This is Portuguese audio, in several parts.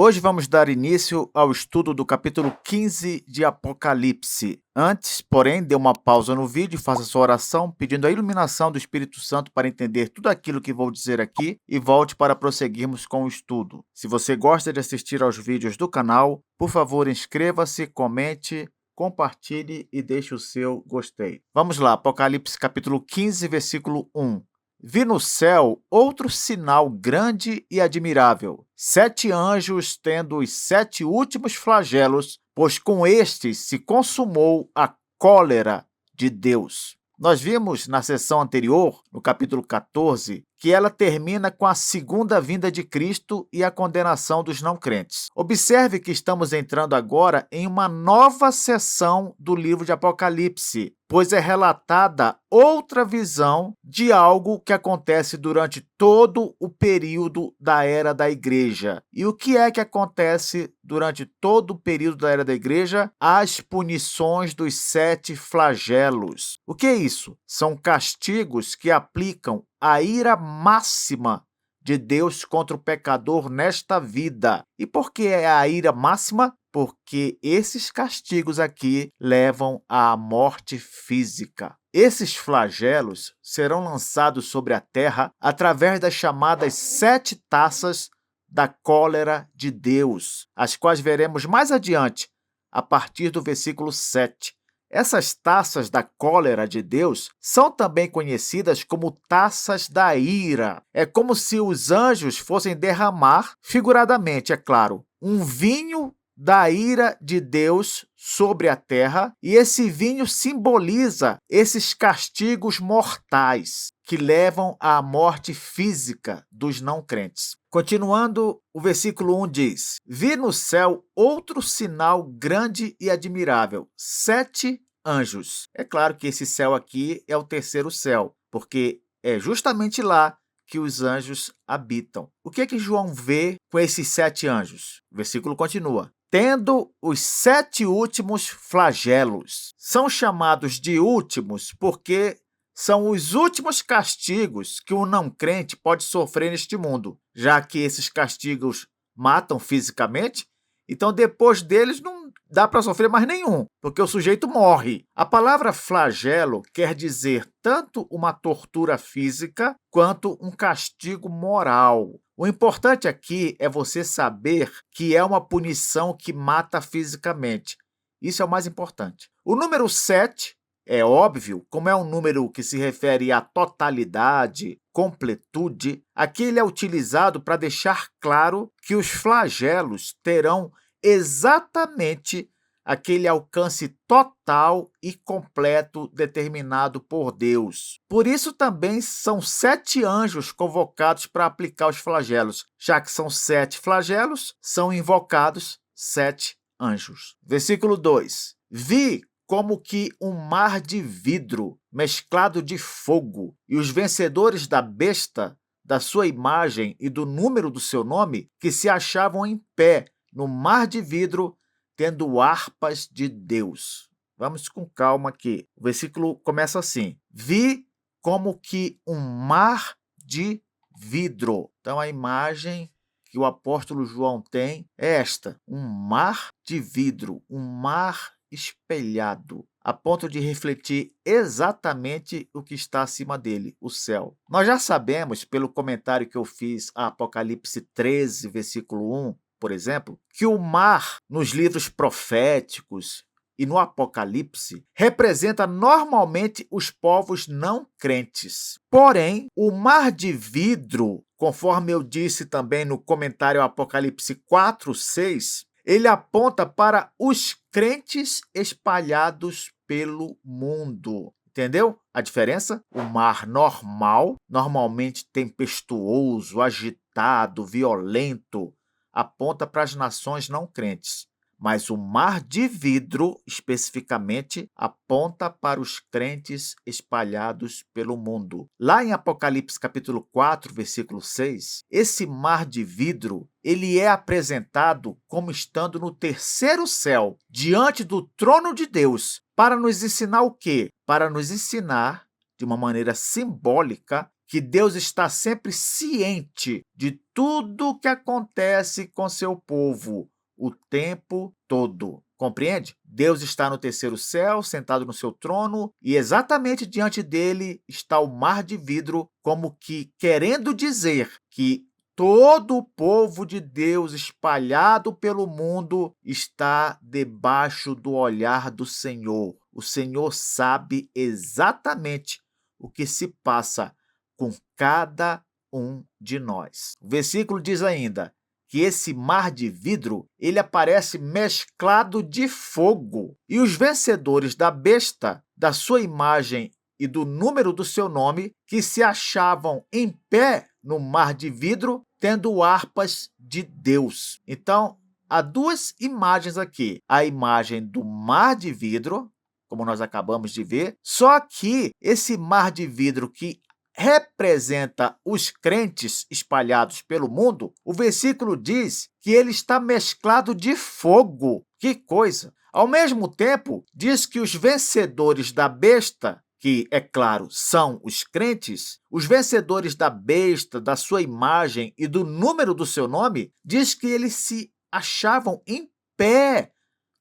Hoje vamos dar início ao estudo do capítulo 15 de Apocalipse. Antes, porém, dê uma pausa no vídeo e faça sua oração, pedindo a iluminação do Espírito Santo para entender tudo aquilo que vou dizer aqui e volte para prosseguirmos com o estudo. Se você gosta de assistir aos vídeos do canal, por favor, inscreva-se, comente, compartilhe e deixe o seu gostei. Vamos lá, Apocalipse capítulo 15, versículo 1. Vi no céu outro sinal grande e admirável, 7 anjos tendo os 7 últimos flagelos, pois com estes se consumou a cólera de Deus. Nós vimos na sessão anterior, no capítulo 14, que ela termina com a segunda vinda de Cristo e a condenação dos não crentes. Observe que estamos entrando agora em uma nova sessão do livro de Apocalipse, pois é relatada outra visão de algo que acontece durante todo o período da era da igreja. E o que é que acontece durante todo o período da era da igreja? As punições dos 7 flagelos. O que é isso? São castigos que aplicam a ira máxima de Deus contra o pecador nesta vida. E por que é a ira máxima? Porque esses castigos aqui levam à morte física. Esses flagelos serão lançados sobre a terra através das chamadas 7 taças da cólera de Deus, as quais veremos mais adiante, a partir do versículo 7. Essas taças da cólera de Deus são também conhecidas como taças da ira. É como se os anjos fossem derramar, figuradamente, é claro, um vinho da ira de Deus sobre a terra, e esse vinho simboliza esses castigos mortais que levam à morte física dos não crentes. Continuando, o versículo 1 diz: Vi no céu outro sinal grande e admirável, 7 anjos. É claro que esse céu aqui é o terceiro céu, porque é justamente lá que os anjos habitam. O que é que João vê com esses 7 anjos? O versículo continua: tendo os 7 últimos flagelos. São chamados de últimos porque são os últimos castigos que o não crente pode sofrer neste mundo, já que esses castigos matam fisicamente, então depois deles não dá para sofrer mais nenhum, porque o sujeito morre. A palavra flagelo quer dizer tanto uma tortura física quanto um castigo moral. O importante aqui é você saber que é uma punição que mata fisicamente. Isso é o mais importante. O número 7, é óbvio, como é um número que se refere à totalidade, completude, aqui ele é utilizado para deixar claro que os flagelos terão exatamente aquele alcance total e completo determinado por Deus. Por isso também são 7 anjos convocados para aplicar os flagelos. Já que são 7 flagelos, são invocados 7 anjos. Versículo 2. Vi como que um mar de vidro mesclado de fogo, e os vencedores da besta, da sua imagem e do número do seu nome, que se achavam em pé no mar de vidro, tendo harpas de Deus. Vamos com calma aqui. O versículo começa assim: vi como que um mar de vidro. Então, a imagem que o apóstolo João tem é esta: um mar de vidro, um mar espelhado, a ponto de refletir exatamente o que está acima dele, o céu. Nós já sabemos, pelo comentário que eu fiz a Apocalipse 13, versículo 1, por exemplo, que o mar, nos livros proféticos e no Apocalipse, representa normalmente os povos não crentes. Porém, o mar de vidro, conforme eu disse também no comentário Apocalipse 4, 6, ele aponta para os crentes espalhados pelo mundo. Entendeu a diferença? O mar normal, normalmente tempestuoso, agitado, violento, aponta para as nações não crentes. Mas o mar de vidro, especificamente, aponta para os crentes espalhados pelo mundo. Lá em Apocalipse capítulo 4, versículo 6, esse mar de vidro, ele é apresentado como estando no terceiro céu, diante do trono de Deus, para nos ensinar o quê? Para nos ensinar, de uma maneira simbólica, que Deus está sempre ciente de tudo o que acontece com seu povo o tempo todo. Compreende? Deus está no terceiro céu, sentado no seu trono, e exatamente diante dele está o mar de vidro, como que querendo dizer que todo o povo de Deus espalhado pelo mundo está debaixo do olhar do Senhor. O Senhor sabe exatamente o que se passa com cada um de nós. O versículo diz ainda que esse mar de vidro, ele aparece mesclado de fogo. E os vencedores da besta, da sua imagem e do número do seu nome, que se achavam em pé no mar de vidro, tendo harpas de Deus. Então, há duas imagens aqui. A imagem do mar de vidro, como nós acabamos de ver, só que esse mar de vidro que representa os crentes espalhados pelo mundo, o versículo diz que ele está mesclado de fogo. Que coisa! Ao mesmo tempo, diz que os vencedores da besta, que, é claro, são os crentes, os vencedores da besta, da sua imagem e do número do seu nome, diz que eles se achavam em pé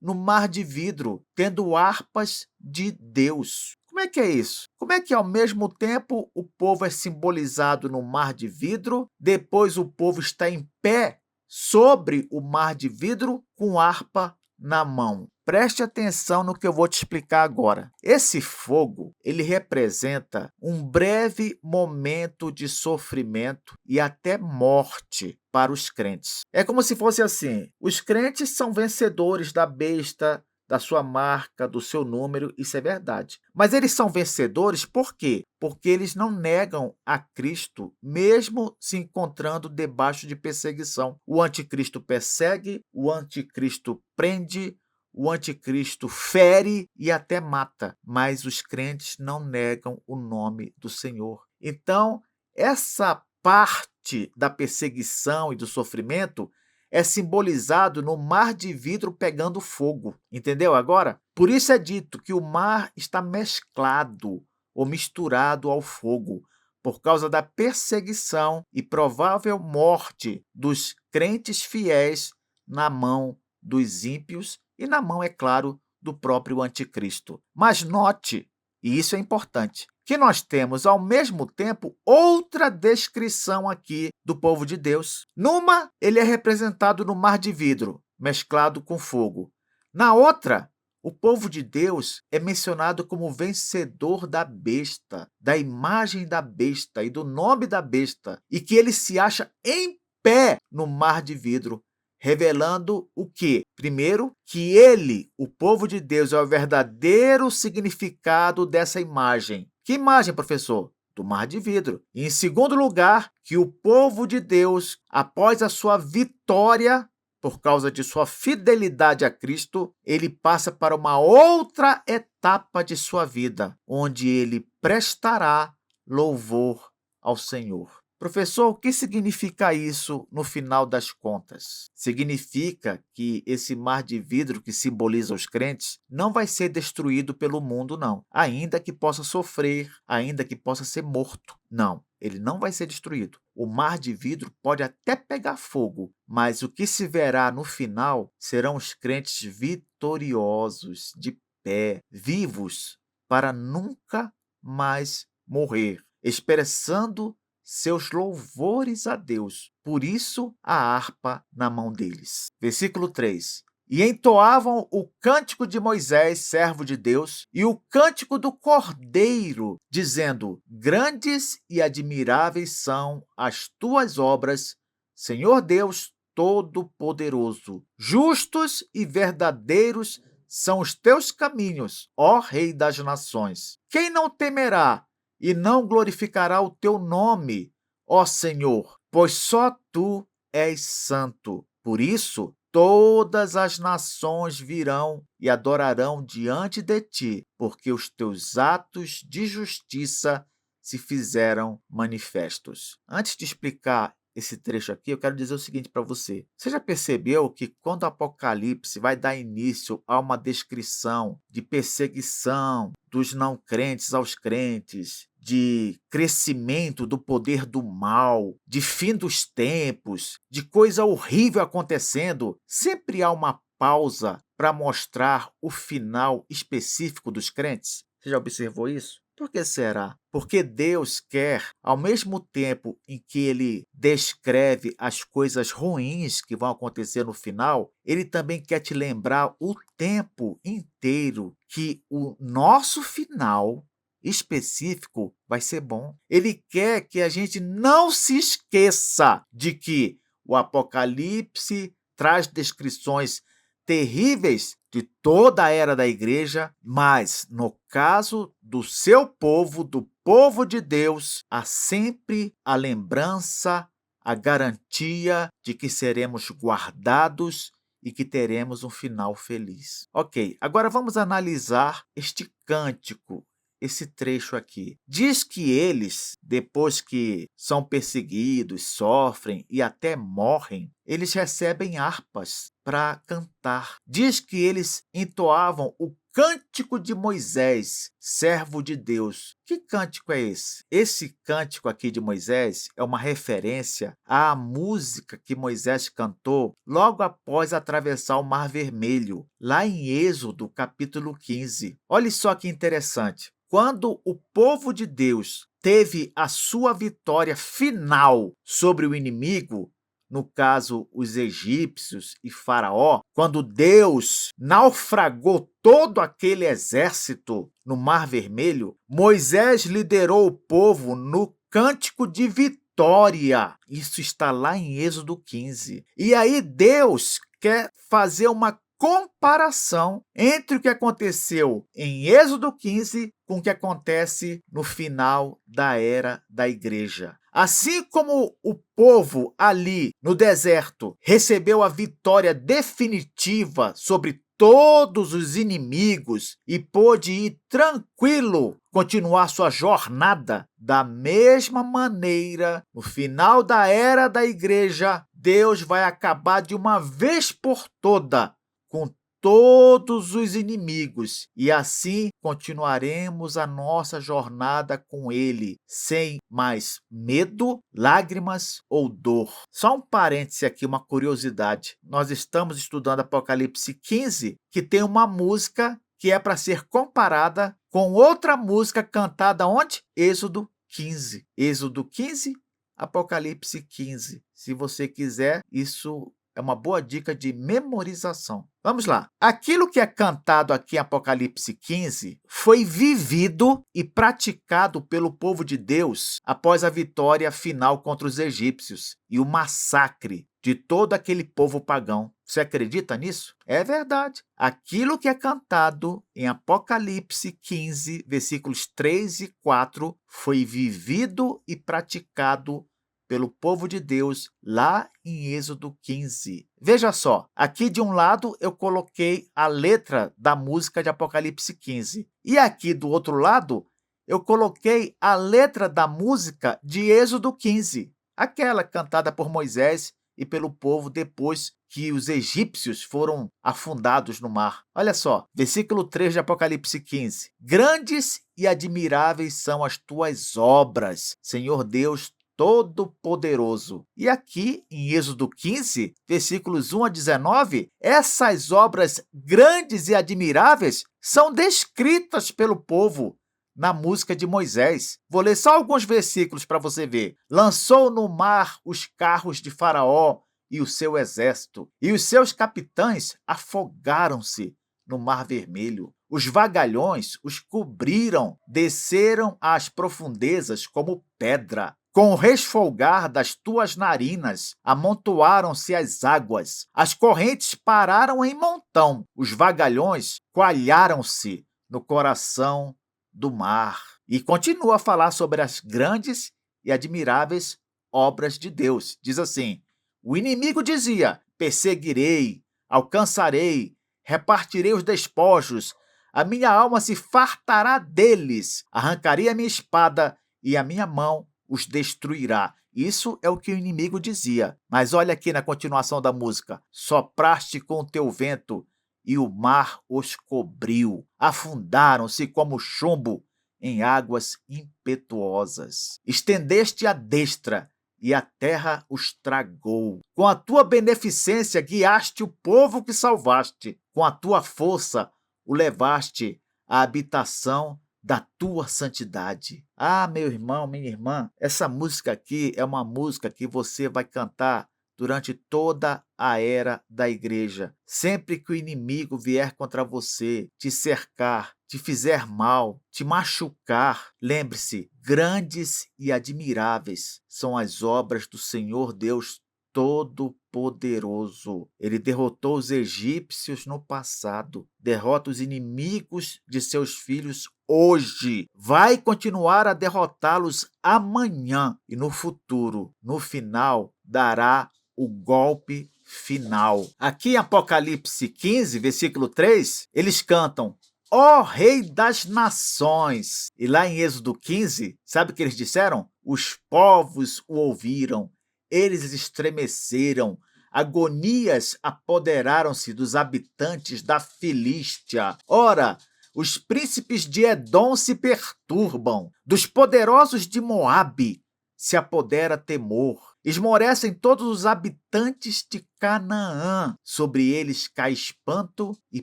no mar de vidro, tendo harpas de Deus. Como é que é isso? Como é que, ao mesmo tempo, o povo é simbolizado no mar de vidro, depois o povo está em pé sobre o mar de vidro com harpa na mão? Preste atenção no que eu vou te explicar agora. Esse fogo, ele representa um breve momento de sofrimento e até morte para os crentes. É como se fosse assim: os crentes são vencedores da besta, da sua marca, do seu número, isso é verdade. Mas eles são vencedores por quê? Porque eles não negam a Cristo, mesmo se encontrando debaixo de perseguição. O anticristo persegue, o anticristo prende, o anticristo fere e até mata, mas os crentes não negam o nome do Senhor. Então, essa parte da perseguição e do sofrimento é simbolizado no mar de vidro pegando fogo. Entendeu agora? Por isso é dito que o mar está mesclado ou misturado ao fogo, por causa da perseguição e provável morte dos crentes fiéis na mão dos ímpios e na mão, é claro, do próprio anticristo. Mas note, e isso é importante, que nós temos, ao mesmo tempo, outra descrição aqui do povo de Deus. Numa, ele é representado no mar de vidro, mesclado com fogo. Na outra, o povo de Deus é mencionado como vencedor da besta, da imagem da besta e do nome da besta, e que ele se acha em pé no mar de vidro, revelando o quê? Primeiro, que ele, o povo de Deus, é o verdadeiro significado dessa imagem. Que imagem, professor? Do mar de vidro. E, em segundo lugar, que o povo de Deus, após a sua vitória, por causa de sua fidelidade a Cristo, ele passa para uma outra etapa de sua vida, onde ele prestará louvor ao Senhor. Professor, o que significa isso no final das contas? Significa que esse mar de vidro que simboliza os crentes não vai ser destruído pelo mundo, não. Ainda que possa sofrer, ainda que possa ser morto. Não, ele não vai ser destruído. O mar de vidro pode até pegar fogo, mas o que se verá no final serão os crentes vitoriosos, de pé, vivos, para nunca mais morrer, expressando seus louvores a Deus. Por isso, a harpa na mão deles. Versículo 3. E entoavam o cântico de Moisés, servo de Deus, e o cântico do Cordeiro, dizendo: Grandes e admiráveis são as tuas obras, Senhor Deus Todo-Poderoso. Justos e verdadeiros são os teus caminhos, ó Rei das nações. Quem não temerá e não glorificará o teu nome, ó Senhor? Pois só tu és santo. Por isso, todas as nações virão e adorarão diante de ti, porque os teus atos de justiça se fizeram manifestos. Antes de explicar esse trecho aqui, eu quero dizer o seguinte para você. Você já percebeu que quando o Apocalipse vai dar início a uma descrição de perseguição dos não crentes aos crentes, de crescimento do poder do mal, de fim dos tempos, de coisa horrível acontecendo, sempre há uma pausa para mostrar o final específico dos crentes? Você já observou isso? Por que será? Porque Deus quer, ao mesmo tempo em que ele descreve as coisas ruins que vão acontecer no final, ele também quer te lembrar o tempo inteiro que o nosso final específico vai ser bom. Ele quer que a gente não se esqueça de que o Apocalipse traz descrições terríveis de toda a era da igreja, mas no caso do seu povo, do povo de Deus, há sempre a lembrança, a garantia de que seremos guardados e que teremos um final feliz. Ok, agora vamos analisar este cântico, esse trecho aqui. Diz que eles, depois que são perseguidos, sofrem e até morrem, eles recebem harpas para cantar. Diz que eles entoavam o cântico de Moisés, servo de Deus. Que cântico é esse? Esse cântico aqui de Moisés é uma referência à música que Moisés cantou logo após atravessar o Mar Vermelho, lá em Êxodo, capítulo 15. Olha só que interessante. Quando o povo de Deus teve a sua vitória final sobre o inimigo, no caso, os egípcios e Faraó, quando Deus naufragou todo aquele exército no Mar Vermelho, Moisés liderou o povo no cântico de vitória. Isso está lá em Êxodo 15. E aí Deus quer fazer uma comparação entre o que aconteceu em Êxodo 15 com o que acontece no final da era da igreja. Assim como o povo ali no deserto recebeu a vitória definitiva sobre todos os inimigos e pôde ir tranquilo continuar sua jornada, da mesma maneira, no final da era da igreja, Deus vai acabar de uma vez por toda com todos os inimigos, e assim continuaremos a nossa jornada com Ele, sem mais medo, lágrimas ou dor. Só um parêntese aqui, uma curiosidade. Nós estamos estudando Apocalipse 15, que tem uma música que é para ser comparada com outra música cantada onde? Êxodo 15. Êxodo 15, Apocalipse 15. Se você quiser, isso é uma boa dica de memorização. Vamos lá. Aquilo que é cantado aqui em Apocalipse 15 foi vivido e praticado pelo povo de Deus após a vitória final contra os egípcios e o massacre de todo aquele povo pagão. Você acredita nisso? É verdade. Aquilo que é cantado em Apocalipse 15, versículos 3 e 4, foi vivido e praticado pelo povo de Deus lá em Êxodo 15. Veja só, aqui de um lado eu coloquei a letra da música de Apocalipse 15. E aqui do outro lado eu coloquei a letra da música de Êxodo 15, aquela cantada por Moisés e pelo povo depois que os egípcios foram afundados no mar. Olha só, versículo 3 de Apocalipse 15. Grandes e admiráveis são as tuas obras, Senhor Deus Todo-Poderoso. E aqui, em Êxodo 15, versículos 1 a 19, essas obras grandes e admiráveis são descritas pelo povo na música de Moisés. Vou ler só alguns versículos para você ver. Lançou no mar os carros de Faraó e o seu exército, e os seus capitães afogaram-se no Mar Vermelho. Os vagalhões os cobriram, desceram às profundezas como pedra. Com o resfolgar das tuas narinas, amontoaram-se as águas. As correntes pararam em montão. Os vagalhões coalharam-se no coração do mar. E continua a falar sobre as grandes e admiráveis obras de Deus. Diz assim: o inimigo dizia: perseguirei, alcançarei, repartirei os despojos, a minha alma se fartará deles, arrancarei a minha espada e a minha mão os destruirá. Isso é o que o inimigo dizia. Mas olha aqui na continuação da música: sopraste com o teu vento e o mar os cobriu. Afundaram-se como chumbo em águas impetuosas. Estendeste a destra e a terra os tragou. Com a tua beneficência guiaste o povo que salvaste. Com a tua força o levaste à habitação da tua santidade. Ah, meu irmão, minha irmã, essa música aqui é uma música que você vai cantar durante toda a era da igreja. Sempre que o inimigo vier contra você, te cercar, te fizer mal, te machucar, lembre-se, grandes e admiráveis são as obras do Senhor Deus Todo-Poderoso. Ele derrotou os egípcios no passado, derrota os inimigos de seus filhos hoje, vai continuar a derrotá-los amanhã e no futuro. No final, dará o golpe final. Aqui em Apocalipse 15, versículo 3, eles cantam: ó Rei das Nações. E lá em Êxodo 15, sabe o que eles disseram? Os povos o ouviram, eles estremeceram, agonias apoderaram-se dos habitantes da Filístia. Ora, os príncipes de Edom se perturbam, dos poderosos de Moabe se apodera temor. Esmorecem todos os habitantes de Canaã. Sobre eles cai espanto e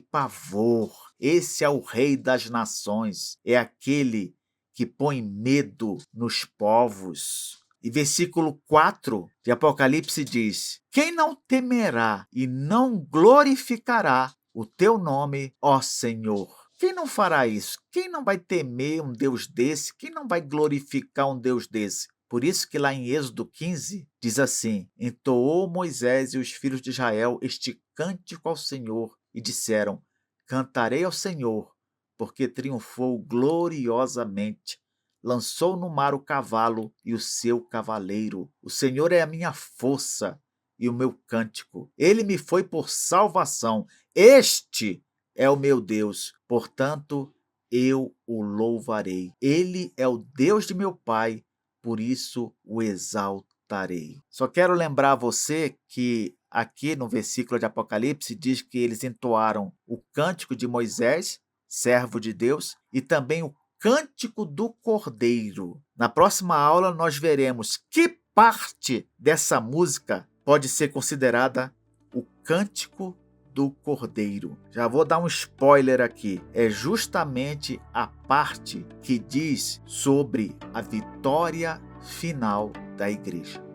pavor. Esse é o Rei das Nações. É aquele que põe medo nos povos. E versículo 4 de Apocalipse diz: quem não temerá e não glorificará o teu nome, ó Senhor? Quem não fará isso? Quem não vai temer um Deus desse? Quem não vai glorificar um Deus desse? Por isso que lá em Êxodo 15 diz assim: entoou Moisés e os filhos de Israel este cântico ao Senhor e disseram: cantarei ao Senhor, porque triunfou gloriosamente. Lançou no mar o cavalo e o seu cavaleiro. O Senhor é a minha força e o meu cântico. Ele me foi por salvação. Este é o meu Deus, portanto eu o louvarei. Ele é o Deus de meu pai, por isso o exaltarei. Só quero lembrar você que aqui no versículo de Apocalipse diz que eles entoaram o cântico de Moisés, servo de Deus, e também o cântico do Cordeiro. Na próxima aula nós veremos que parte dessa música pode ser considerada o cântico do Cordeiro. Já vou dar um spoiler aqui. É justamente a parte que diz sobre a vitória final da igreja.